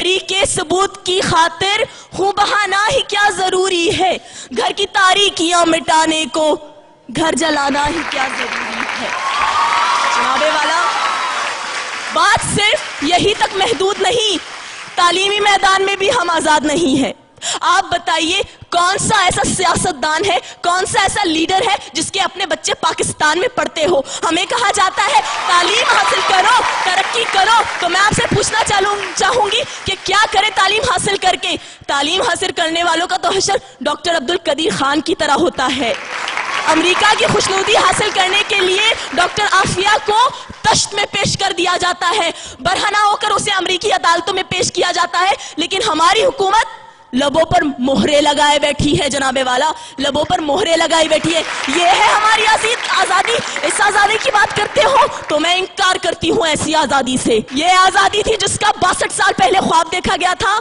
تحریک ثبوت کی خاطر خوں بہانا ہی کیا ضروری ہے، گھر کی تاریکیاں مٹانے کو گھر جلانا ہی کیا ضروری ہے۔ جناب والا، بات صرف یہی تک محدود نہیں، تعلیمی میدان میں بھی ہم آزاد نہیں ہیں۔ آپ بتائیے کون سا ایسا سیاستدان ہے، کون سا ایسا لیڈر ہے جس کے اپنے بچے پاکستان میں پڑھتے ہو؟ ہمیں کہا جاتا ہے تعلیم حاصل کرو، ترقی کرو، تو میں آپ سے پوچھنا چاہوں گی کہ کیا کرے تعلیم حاصل کر کے؟ تعلیم حاصل کرنے والوں کا تو حشر ڈاکٹر عبدالقدیر خان کی طرح ہوتا ہے۔ امریکہ کی خوشنودی حاصل کرنے کے لیے ڈاکٹر عافیہ کو تشت میں پیش کر دیا جاتا ہے، برہنہ ہو کر اسے امریکی عدالتوں میں پیش کیا جاتا ہے، لیکن ہماری حکومت لبوں پر مہرے لگائے بیٹھی ہے۔ جناب والا، لبوں پر مہرے لگائی بیٹھی ہے۔ یہ ہے ہماری آزادی۔ اس آزادی کی بات کرتے ہو تو میں انکار کرتی ہوں ایسی آزادی سے۔ یہ آزادی تھی جس کا 62 سال پہلے خواب دیکھا گیا تھا۔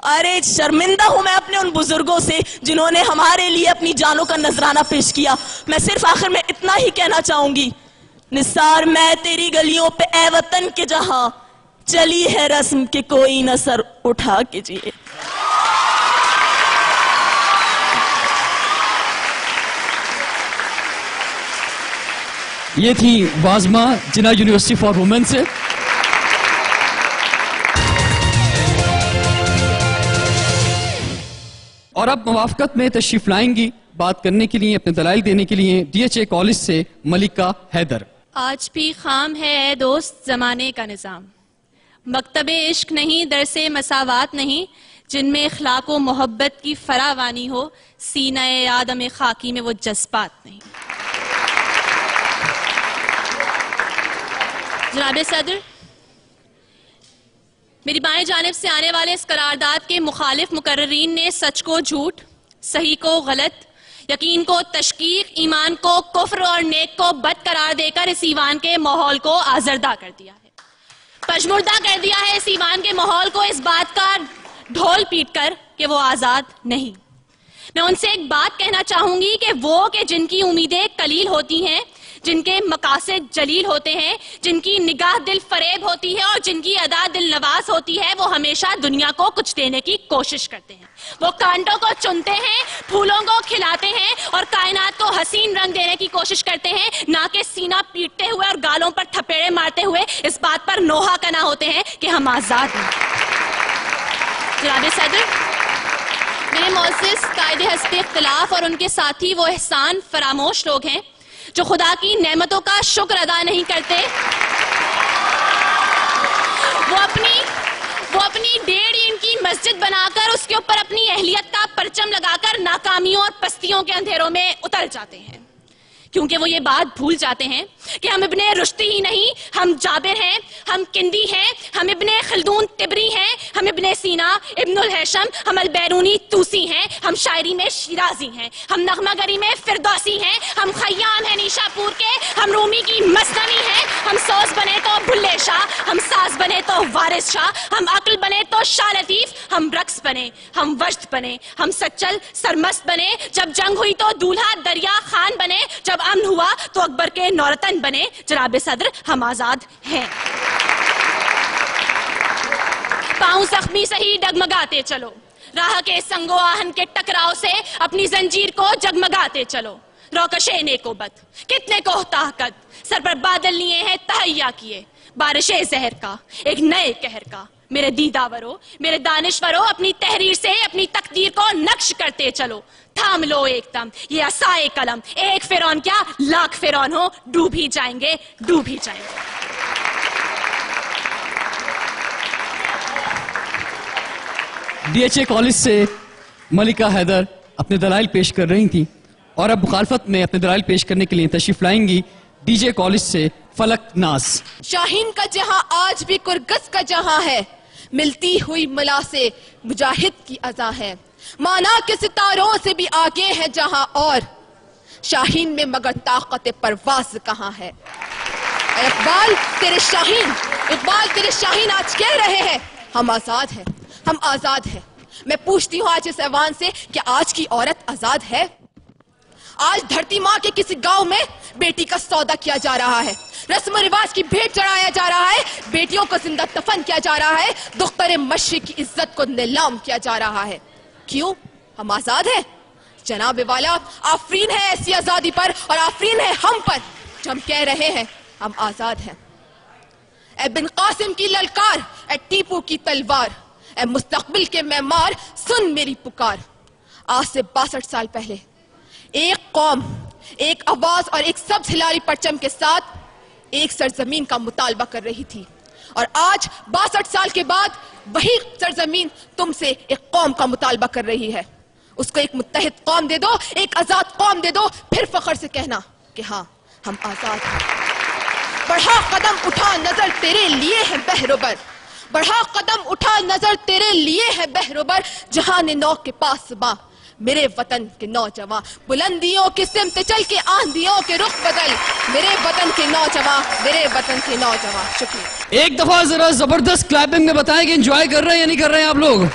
ارے شرمندہ ہوں میں اپنے ان بزرگوں سے جنہوں نے ہمارے لیے اپنی جانوں کا نذرانہ پیش کیا۔ میں صرف آخر میں اتنا ہی کہنا چاہوں گی، نثار میں تیری گلیوں پہ اے وطن کے جہاں، چلی ہے رسم کہ کوئی نہ سر اٹھا کے جیے۔ یہ تھی بازمہ جناح یونیورسٹی فار وومن سے۔ اور اب موافقت میں تشریف لائیں گی بات کرنے کے لیے، اپنے دلائل دینے کے لیے ڈی ایچ اے کالج سے ملکہ حیدر۔ آج بھی خام ہے اے دوست زمانے کا نظام، مکتب عشق نہیں، درس مساوات نہیں، جن میں اخلاق و محبت کی فراوانی ہو، سینہ آدم خاکی میں وہ جذبات نہیں۔ جناب صدر، میری بائیں جانب سے آنے والے اس قرارداد کے مخالف مقررین نے سچ کو جھوٹ، صحیح کو غلط، یقین کو تشکیک، ایمان کو کفر اور نیک کو بد قرار دے کر اس ایوان کے ماحول کو آزردہ کر دیا ہے، پشمردہ کر دیا ہے اس ایوان کے ماحول کو، اس بات کا ڈھول پیٹ کر کہ وہ آزاد نہیں۔ میں ان سے ایک بات کہنا چاہوں گی کہ وہ کہ جن کی امیدیں قلیل ہوتی ہیں، جن کے مقاصد جلیل ہوتے ہیں، جن کی نگاہ دل فریب ہوتی ہے اور جن کی ادا دل نواز ہوتی ہے، وہ ہمیشہ دنیا کو کچھ دینے کی کوشش کرتے ہیں۔ وہ کانٹوں کو چنتے ہیں، پھولوں کو کھلاتے ہیں اور کائنات کو حسین رنگ دینے کی کوشش کرتے ہیں، نہ کہ سینہ پیٹتے ہوئے اور گالوں پر تھپیڑے مارتے ہوئے اس بات پر نوحہ کنا ہوتے ہیں کہ ہم آزاد ہیں۔ جناب صدر، میرے معزز قائد حزب اختلاف اور ان کے ساتھی وہ احسان فراموش لوگ ہیں جو خدا کی نعمتوں کا شکر ادا نہیں کرتے، وہ اپنی 1.5 اینٹ کی مسجد بنا کر اس کے اوپر اپنی اہلیت کا پرچم لگا کر ناکامیوں اور پستیوں کے اندھیروں میں اتر جاتے ہیں، کیونکہ وہ یہ بات بھول جاتے ہیں کہ ہم ابن رشدی ہی نہیں، ہم جابر ہیں، ہم کندی ہیں، ہم ابن خلدون تبری ہیں، ہم ابن سینا، ابن الہیثم، ہم البیرونی توسی ہیں، ہم شاعری میں شیرازی ہیں، ہم نغمہ گری میں فردوسی ہیں، ہم خیام ہیں نیشا پور کے، ہم رومی کی مثنوی ہیں، ہم سوز بنے تو بھلے شاہ، ہم ساز بنے تو وارث شاہ، ہم عقل بنے تو شاہ لطیف، ہم رقص بنے، ہم وجد بنے، ہم سچل سرمست بنے، جب جنگ ہوئی تو دولہا دریا خان بنے، جب امن ہوا تو اکبر کے نورتن بنے۔ جناب صدر، ہم آزاد ہیں۔ پاؤں زخمی سہی ڈگمگاتے چلو، راہ کے سنگ و آہن کے ٹکراؤ سے اپنی زنجیر کو جگمگاتے چلو، روکش نیکو بد کتنے کو طاقت، سر پر بادل لیے ہیں تہیا کیے، بارش زہر کا ایک نئے قہر کا، میرے دیداورو، میرے دانشورو، اپنی تحریر سے اپنی تقدیر کو نقش کرتے چلو، تھام لو ایک دم یہ عصائے قلم، ایک فرعون کیا لاکھ فرعون ہو، ڈوب ہی جائیں گے، ڈوب ہی جائیں گے۔ ڈی ایچ اے کالج سے ملکہ حیدر اپنے دلائل پیش کر رہی تھیں، اور اب مخالفت میں اپنے دلائل پیش کرنے کے لیے تشریف لائیں گی ڈی جے کالج سے فلک ناز۔ شاہین کا جہاں آج بھی کرگس کا جہاں ہے، ملتی ہوئی ملا سے مجاہد کی اذا ہے، مانا کے ستاروں سے بھی آگے ہے جہاں، اور شاہین میں مگر طاقت پرواز کہاں ہے۔ اے اقبال تیرے شاہین آج کہہ رہے ہیں ہم آزاد ہیں، ہم آزاد ہیں۔ میں پوچھتی ہوں آج اس ایوان سے کہ آج کی عورت آزاد ہے؟ आज धरती माँ के किसी गांव में बेटी का सौदा किया जा रहा है, रस्म रिवाज की भेंट चढ़ाया जा रहा है, बेटियों को जिंदा दफन किया जा रहा है, दुख्तर मशरिक की इज्जत को नीलाम किया जा रहा है। क्यों? हम आजाद हैं जनाब वाला। आफरीन है ऐसी आजादी पर और आफरीन है हम पर जो हम कह रहे हैं हम आजाद हैं। ए बिन कासिम की ललकार, ए टीपू की तलवार, ए मुस्तकबिल के मेमार, सुन मेरी पुकार। आज से 62 साल पहले एक कौम, एक आवाज और एक सब्ज हिलारी परचम के साथ एक सरजमीन का मुतालबा कर रही थी, और आज 62 साल के बाद वही सरजमीन तुमसे एक कौम का मुतालबा कर रही है। उसको एक मुत्तहिद कौम दे दो, एक आजाद कौम दे दो, फिर फख्र से कहना कि हाँ हम आजाद हैं। बढ़ा कदम उठा नजर तेरे लिए है बहरोबर, बढ़ा कदम उठा नजर तेरे लिए है बहरोबर, जहां नौ के पास बा मेरे वतन के नौजवान, बुलंदियों की सिमत चल के आंधियों के रुख बदल, मेरे वतन के नौजवान, मेरे वतन के नौजवान। शुक्रिया। एक दफा जरा जबरदस्त क्लैपिंग में बताएं कि एंजॉय कर रहे हैं या नहीं कर रहे हैं आप लोग।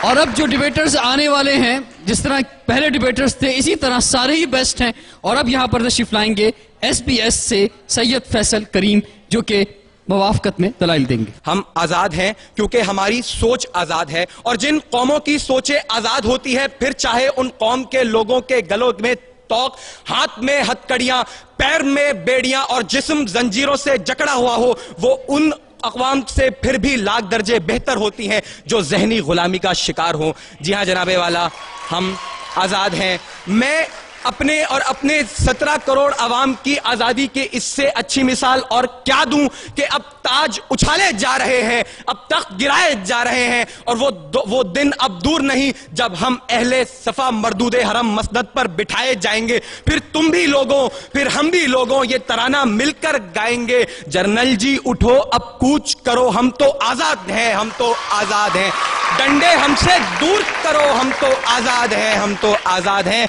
और अब जो डिबेटर्स आने वाले हैं, जिस तरह पहले डिबेटर्स थे इसी तरह सारे ही बेस्ट हैं। और अब यहां पर तशरीफ लाएंगे SBS से सैयद फैसल करीम, जो कि मवाफकत में दलाइल देंगे। हम आजाद हैं क्योंकि हमारी सोच आजाद है, और जिन कौमों की सोचें आजाद होती है, फिर चाहे उन कौम के लोगों के गलों में तोक, हाथ में हथकड़ियां, पैर में बेड़ियां और जिस्म जंजीरों से जकड़ा हुआ हो, वो उन अक़वाम से फिर भी लाख दर्जे बेहतर होती हैं जो ज़हनी गुलामी का शिकार हो। जी हाँ जनाबे वाला, हम आजाद हैं। मैं अपने और अपने 17 करोड़ अवाम की आजादी के इससे अच्छी मिसाल और क्या दूं कि अब ताज उछाले जा रहे हैं, अब तख्त गिराए जा रहे हैं, और वो दिन अब दूर नहीं जब हम अहले सफा मरदूदे हरम मसनद पर बिठाए जाएंगे। फिर तुम भी लोगों, फिर हम भी लोगों ये तराना मिलकर गाएंगे। जर्नल जी उठो अब कूच करो, हम तो आजाद हैं, हम तो आजाद हैं। डंडे हमसे दूर करो, हम तो आजाद हैं, हम तो आजाद हैं।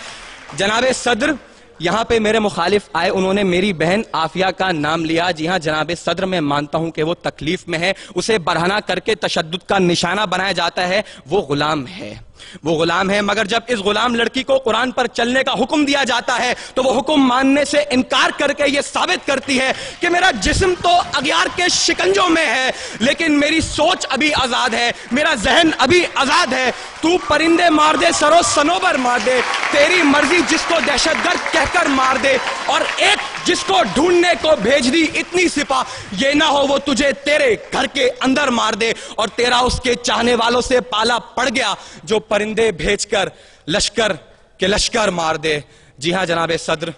जनाबे सदर यहां पे मेरे मुखालिफ आए, उन्होंने मेरी बहन आफिया का नाम लिया। जी हां जनाबे सदर, मैं मानता हूं कि वो तकलीफ में है, उसे बरहना करके तशद्दुद का निशाना बनाया जाता है। वो गुलाम है, वो गुलाम है, मगर जब इस गुलाम लड़की को कुरान पर चलने का हुक्म दिया जाता है तो वो हुक्म मानने से इनकार करके ये साबित करती है कि मेरा जिस्म तो अगियार के शिकंजों में है, लेकिन मेरी सोच अभी आजाद है, मेरा जहन अभी आजाद है। तू परिंदे मार दे, सरो सनोबर मार दे, तेरी मर्जी जिसको दहशतगर्द कहकर मार दे, और एक जिसको ढूंढने को भेज दी इतनी सिपा, ये ना हो वो तुझे तेरे घर के अंदर मार दे, और तेरा उसके चाहने वालों से पाला पड़ गया जो परिंदे भेजकर लश्कर के लश्कर मार दे। जी हां जनाबे सदर,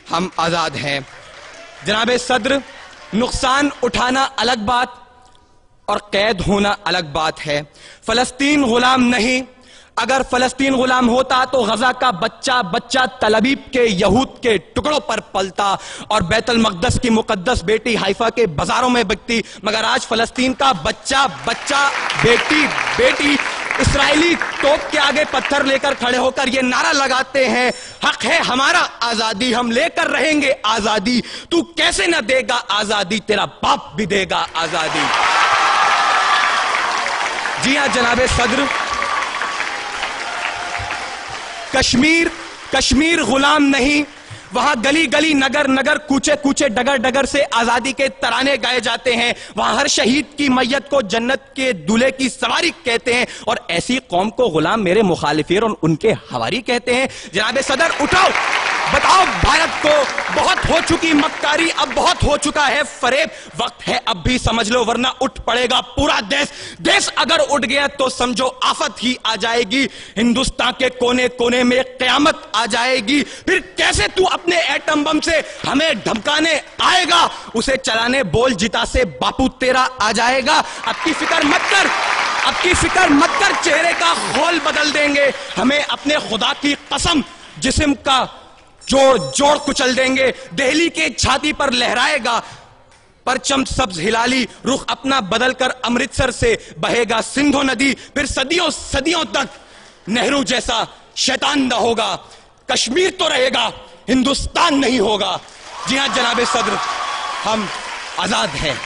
हम आजाद हैं। जनाबे सदर, नुकसान उठाना अलग बात और कैद होना अलग बात है। फलस्तीन गुलाम नहीं, अगर फलस्तीन गुलाम होता तो गजा का बच्चा बच्चा तलबीब के यहूद के टुकड़ों पर पलता और बैतुल मक़दस की मुकद्दस बेटी हाइफा के बाजारों में बिकती, मगर आज फलस्तीन का बच्चा बच्चा बेटी बेटी इस्राएली तोप के आगे पत्थर लेकर खड़े होकर ये नारा लगाते हैं, हक है हमारा आजादी, हम लेकर रहेंगे आजादी, तू कैसे न देगा आजादी, तेरा बाप भी देगा आजादी। जी हां जनाबे सदर, कश्मीर गुलाम नहीं, वहां गली गली नगर नगर कूचे कूचे डगर डगर से आजादी के तराने गाए जाते हैं। वहां हर शहीद की मैयत को जन्नत के दूल्हे की सवारी कहते हैं, और ऐसी कौम को गुलाम मेरे मुखालिफिन और उनके हवारी कहते हैं। जनाबे सदर उठाओ, बताओ भारत को बहुत हो चुकी मक्कारी, अब बहुत हो चुका है फरेब, वक्त है अब भी समझ लो वरना उठ पड़ेगा पूरा देश। देश अगर उठ गया तो समझो आफत ही आ जाएगी, हिंदुस्तान के कोने कोने में कयामत आ जाएगी। फिर कैसे तू अपने एटम बम से हमें धमकाने आएगा, उसे चलाने बोल जिता से बापू तेरा आ जाएगा। अब की फिक्र मत कर, अब की फिक्र मत कर, चेहरे का खोल बदल देंगे, हमें अपने खुदा की कसम जिस्म का जोड़ जोड़ कुचल देंगे। दिल्ली के छाती पर लहराएगा परचम सब्ज हिलाली, रुख अपना बदलकर अमृतसर से बहेगा सिंधु नदी, फिर सदियों सदियों तक नेहरू जैसा शैतान न होगा। कश्मीर तो रहेगा, हिंदुस्तान नहीं होगा। जी हां जनाबे सदर, हम आजाद हैं।